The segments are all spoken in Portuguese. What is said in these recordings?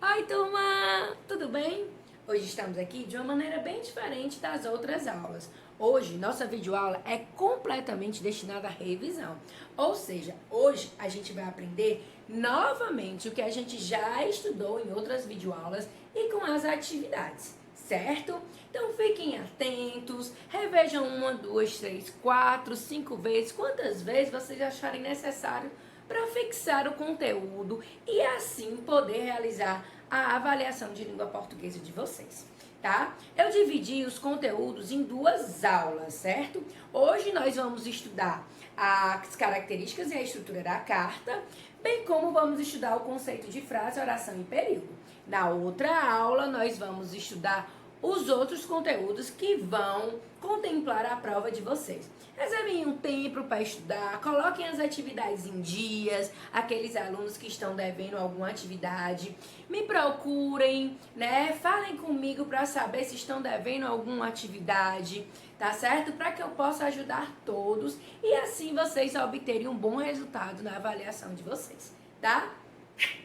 Oi, turma! Tudo bem? Hoje estamos aqui de uma maneira bem diferente das outras aulas. Hoje, nossa videoaula é completamente destinada à revisão. Ou seja, hoje a gente vai aprender novamente o que a gente já estudou em outras videoaulas e com as atividades, certo? Então fiquem atentos, revejam 1, 2, 3, 4, 5 vezes, quantas vezes vocês acharem necessário para fixar o conteúdo e assim poder realizar a avaliação de língua portuguesa de vocês, tá? Eu dividi os conteúdos em 2 aulas, certo? Hoje nós vamos estudar as características e a estrutura da carta, bem como vamos estudar o conceito de frase, oração e período. Na outra aula nós vamos estudar os outros conteúdos que vão contemplar a prova de vocês. Reservem um tempo para estudar, coloquem as atividades em dias, aqueles alunos que estão devendo alguma atividade, me procurem, né? Falem comigo para saber se estão devendo alguma atividade, tá certo? Para que eu possa ajudar todos e assim vocês obterem um bom resultado na avaliação de vocês, tá?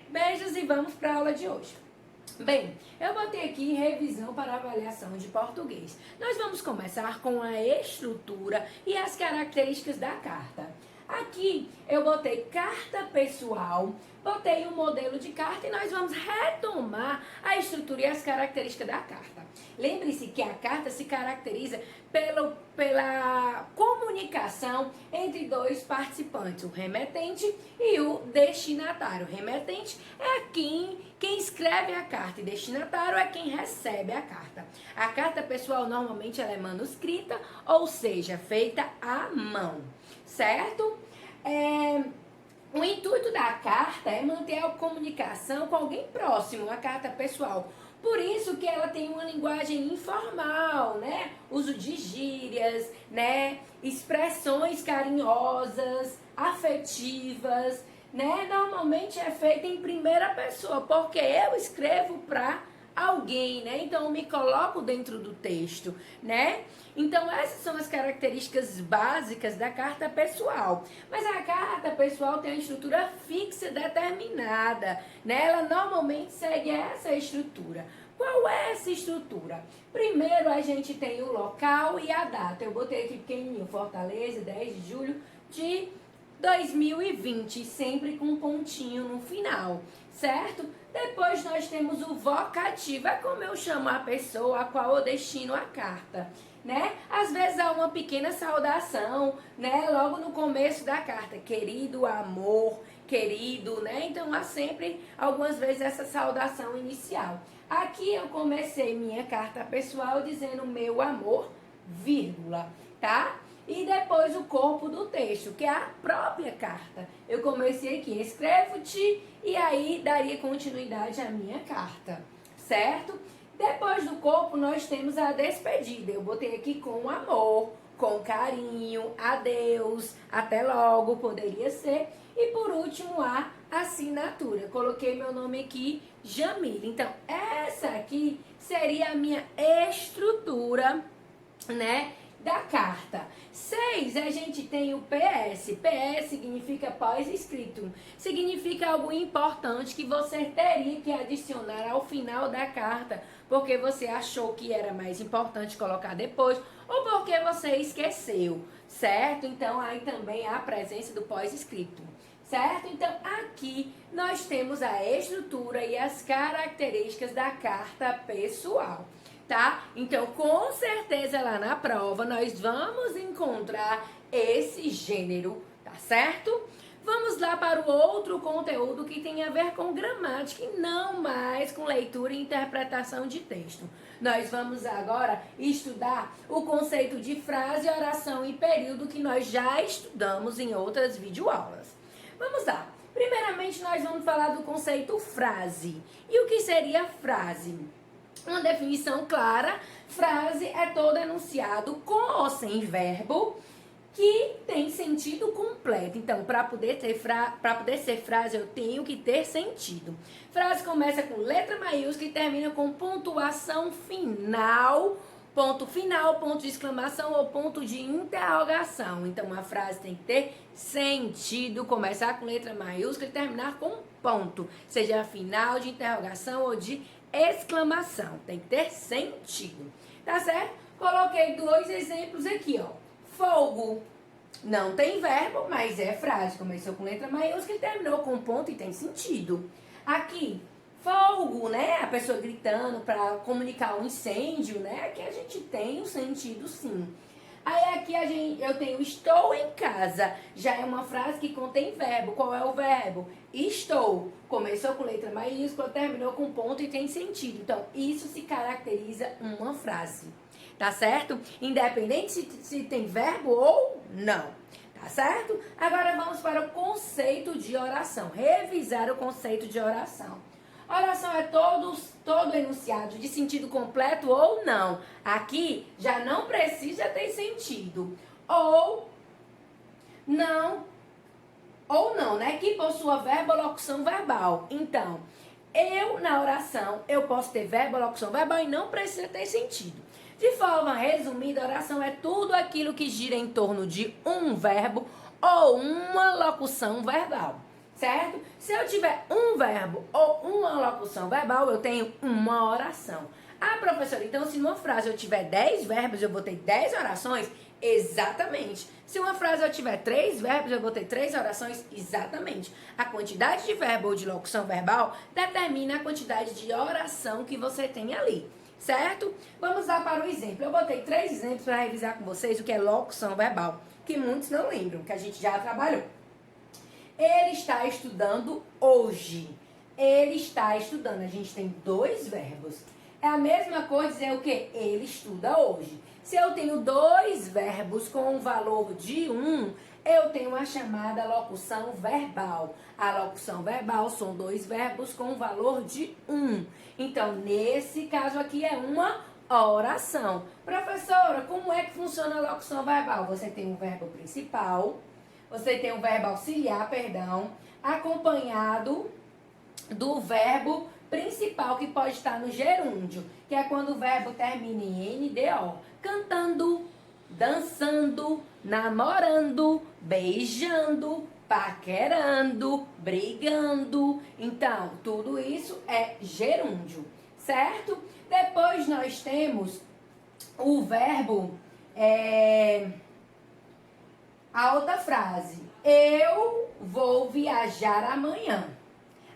Beijos e vamos para a aula de hoje. Bem, eu botei aqui revisão para avaliação de português. Nós vamos começar com a estrutura e as características da carta. Aqui eu botei carta pessoal, botei um modelo de carta e nós vamos retomar a estrutura e as características da carta. Lembre-se que a carta se caracteriza pela comunicação entre 2 participantes, o remetente e o destinatário. O remetente é quem escreve a carta e destinatário é quem recebe a carta. A carta pessoal normalmente ela é manuscrita, ou seja, feita à mão, certo? O intuito da carta é manter a comunicação com alguém próximo, a carta pessoal. Por isso que ela tem uma linguagem informal, né? Uso de gírias, né? Expressões carinhosas, afetivas, né? Normalmente é feita em primeira pessoa, porque eu escrevo para alguém, né? Então eu me coloco dentro do texto, né? Então essas são as características básicas da carta pessoal. Mas a carta pessoal tem uma estrutura fixa determinada, né? Ela normalmente segue essa estrutura. Qual é essa estrutura? Primeiro a gente tem o local e a data. Eu botei aqui pequenininho, Fortaleza, 10 de julho de 2020, sempre com um pontinho no final, certo? Depois nós temos o vocativo, é como eu chamo a pessoa a qual eu destino a carta, né? Às vezes há uma pequena saudação, né? Logo no começo da carta, querido, amor, querido, né? Então há sempre, algumas vezes, essa saudação inicial. Aqui eu comecei minha carta pessoal dizendo meu amor, vírgula, tá? E depois o corpo do texto, que é a própria carta. Eu comecei aqui, escrevo-te, e aí daria continuidade à minha carta, certo? Depois do corpo, nós temos a despedida. Eu botei aqui com amor, com carinho, adeus, até logo, poderia ser. E por último, a assinatura. Coloquei meu nome aqui, Jamila. Então, essa aqui seria a minha estrutura, né, da carta. 6, a gente tem o PS. PS significa pós-escrito. Significa algo importante que você teria que adicionar ao final da carta, porque você achou que era mais importante colocar depois, ou porque você esqueceu, certo? Então, aí também há a presença do pós-escrito, certo? Então, aqui nós temos a estrutura e as características da carta pessoal, tá? Então, com certeza lá na prova nós vamos encontrar esse gênero, tá certo? Vamos lá para o outro conteúdo que tem a ver com gramática e não mais com leitura e interpretação de texto. Nós vamos agora estudar o conceito de frase, oração e período que nós já estudamos em outras videoaulas. Vamos lá. Primeiramente, nós vamos falar do conceito frase. E o que seria frase? Uma definição clara: frase é todo enunciado com ou sem verbo que tem sentido completo. Então, para poder ser frase, eu tenho que ter sentido. Frase começa com letra maiúscula e termina com pontuação final, ponto final, ponto de exclamação ou ponto de interrogação. Então, uma frase tem que ter sentido, começar com letra maiúscula e terminar com ponto, seja final de interrogação ou de exclamação. Tem que ter sentido, tá certo? Coloquei 2 exemplos aqui, ó. Fogo. Não tem verbo, mas é frase. Começou com letra maiúscula e terminou com ponto e tem sentido. Aqui, fogo, né? A pessoa gritando para comunicar um incêndio, né? Aqui a gente tem um sentido, sim. Aí aqui eu tenho estou em casa. Já é uma frase que contém verbo. Qual é o verbo? Estou. Começou com letra maiúscula, terminou com ponto e tem sentido. Então, isso se caracteriza uma frase. Tá certo? Independente se tem verbo ou não. Tá certo? Agora vamos para o conceito de oração. Revisar o conceito de oração. Oração é todo enunciado de sentido completo ou não. Aqui já não precisa ter sentido. Ou não, né? Que possua verbo ou locução verbal. Então, na oração, eu posso ter verbo ou locução verbal e não precisa ter sentido. De forma resumida, a oração é tudo aquilo que gira em torno de um verbo ou uma locução verbal, certo? Se eu tiver um verbo ou uma locução verbal, eu tenho uma oração. Ah, professora, então se numa frase eu tiver 10 verbos, eu vou ter 10 orações? Exatamente. Se uma frase eu tiver 3 verbos, eu vou ter 3 orações? Exatamente. A quantidade de verbo ou de locução verbal determina a quantidade de oração que você tem ali. Certo? Vamos lá para o exemplo. Eu botei 3 exemplos para revisar com vocês o que é locução verbal, que muitos não lembram, que a gente já trabalhou. Ele está estudando hoje. Ele está estudando. A gente tem 2 verbos. É a mesma coisa dizer o que? Ele estuda hoje. Se eu tenho 2 verbos com um valor de 1, eu tenho a chamada locução verbal. A locução verbal são 2 verbos com um valor de 1. Então, nesse caso aqui é uma oração. Professora, como é que funciona a locução verbal? Você tem um verbo principal, você tem um verbo auxiliar, acompanhado do verbo principal, que pode estar no gerúndio, que é quando o verbo termina em NDO. Cantando, dançando, namorando, beijando, paquerando, brigando. Então, tudo isso é gerúndio, certo? Depois nós temos o verbo, a outra frase. Eu vou viajar amanhã.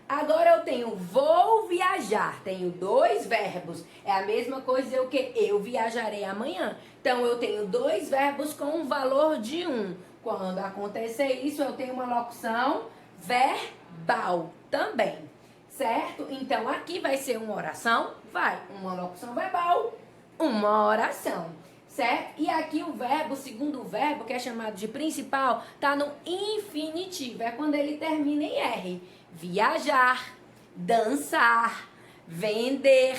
Agora eu tenho vou viajar, tenho 2 verbos. É a mesma coisa o que eu viajarei amanhã. Então eu tenho 2 verbos com um valor de 1. Quando acontecer isso, eu tenho uma locução verbal também, certo? Então aqui vai ser uma oração, uma locução verbal, uma oração, certo? E aqui o verbo, o segundo verbo, que é chamado de principal, tá no infinitivo, é quando ele termina em R. Viajar, dançar, vender,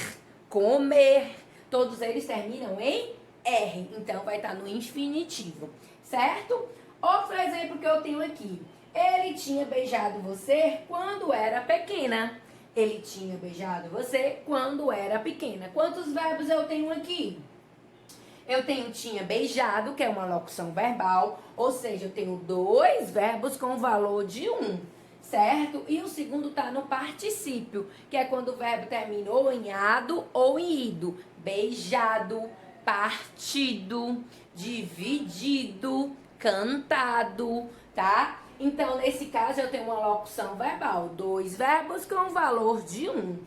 comer, todos eles terminam em R, então vai estar no infinitivo, certo? Outro exemplo que eu tenho aqui, ele tinha beijado você quando era pequena. Ele tinha beijado você quando era pequena. Quantos verbos eu tenho aqui? Eu tenho tinha beijado, que é uma locução verbal, ou seja, eu tenho 2 verbos com valor de 1. Certo? E o segundo está no particípio, que é quando o verbo termina ou em ado ou em ido. Beijado, partido, dividido, cantado, tá? Então, nesse caso, eu tenho uma locução verbal, 2 verbos com valor de 1.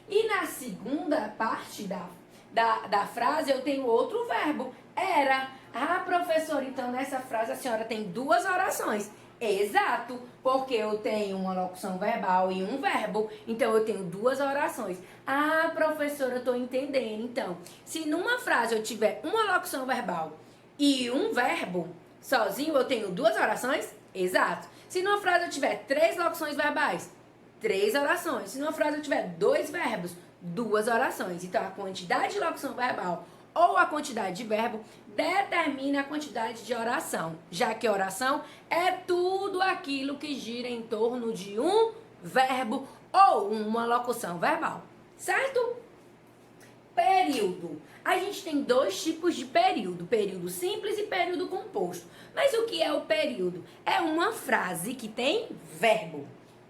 E na segunda parte da frase, eu tenho outro verbo, era. Ah, professora, então nessa frase a senhora tem 2 orações. Exato, porque eu tenho uma locução verbal e um verbo, então eu tenho 2 orações. Ah, professora, eu tô entendendo. Então, se numa frase eu tiver uma locução verbal e um verbo, sozinho eu tenho 2 orações? Exato. Se numa frase eu tiver 3 locuções verbais, 3 orações. Se numa frase eu tiver 2 verbos, 2 orações. Então, a quantidade de locução verbal ou a quantidade de verbo determina a quantidade de oração, já que oração é tudo aquilo que gira em torno de um verbo ou uma locução verbal, certo? Período. A gente tem 2 tipos de período, período simples e período composto. Mas o que é o período? É uma frase que tem verbo.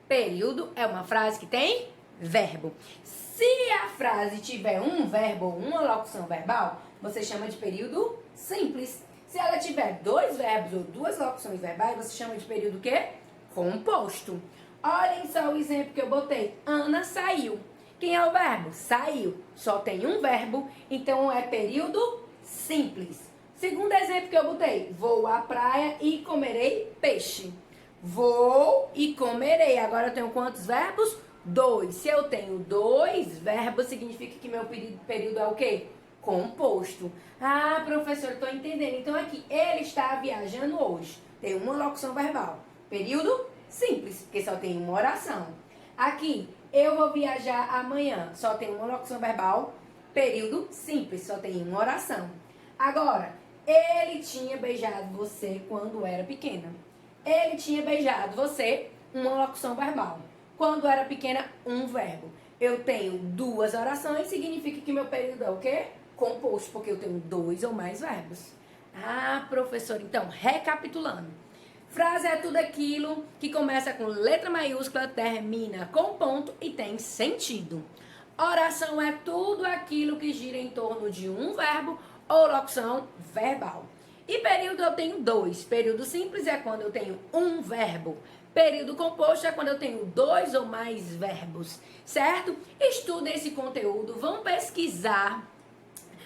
Período é uma frase que tem verbo. Se a frase tiver um verbo ou uma locução verbal, você chama de período simples. Se ela tiver dois verbos ou duas locuções verbais, você chama de período o quê? Composto. Olhem só o exemplo que eu botei. Ana saiu. Quem é o verbo? Saiu. Só tem um verbo, então é período simples. Segundo exemplo que eu botei. Vou à praia e comerei peixe. Vou e comerei. Agora eu tenho quantos verbos? 2. Se eu tenho 2 verbos, significa que meu período é o quê? Composto. Ah, professor, estou entendendo. Então aqui, ele está viajando hoje. Tem uma locução verbal. Período simples, porque só tem uma oração. Aqui, eu vou viajar amanhã. Só tem uma locução verbal. Período simples, só tem uma oração. Agora, ele tinha beijado você quando era pequena. Ele tinha beijado você, uma locução verbal. Quando era pequena, um verbo. Eu tenho 2 orações, significa que meu período é o quê? Composto, porque eu tenho 2 ou mais verbos. Ah, professor, então, recapitulando. Frase é tudo aquilo que começa com letra maiúscula, termina com ponto e tem sentido. Oração é tudo aquilo que gira em torno de um verbo ou locução verbal. E período eu tenho 2. Período simples é quando eu tenho um verbo. Período composto é quando eu tenho 2 ou mais verbos, certo? Estudem esse conteúdo, vão pesquisar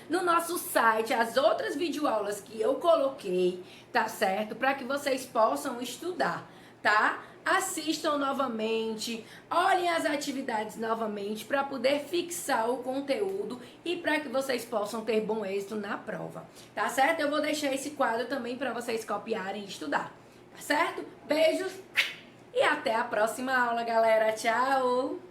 no nosso site as outras videoaulas que eu coloquei, tá certo? Para que vocês possam estudar, tá? Assistam novamente, olhem as atividades novamente para poder fixar o conteúdo e para que vocês possam ter bom êxito na prova, tá certo? Eu vou deixar esse quadro também para vocês copiarem e estudar, tá certo? Beijos e até a próxima aula, galera. Tchau!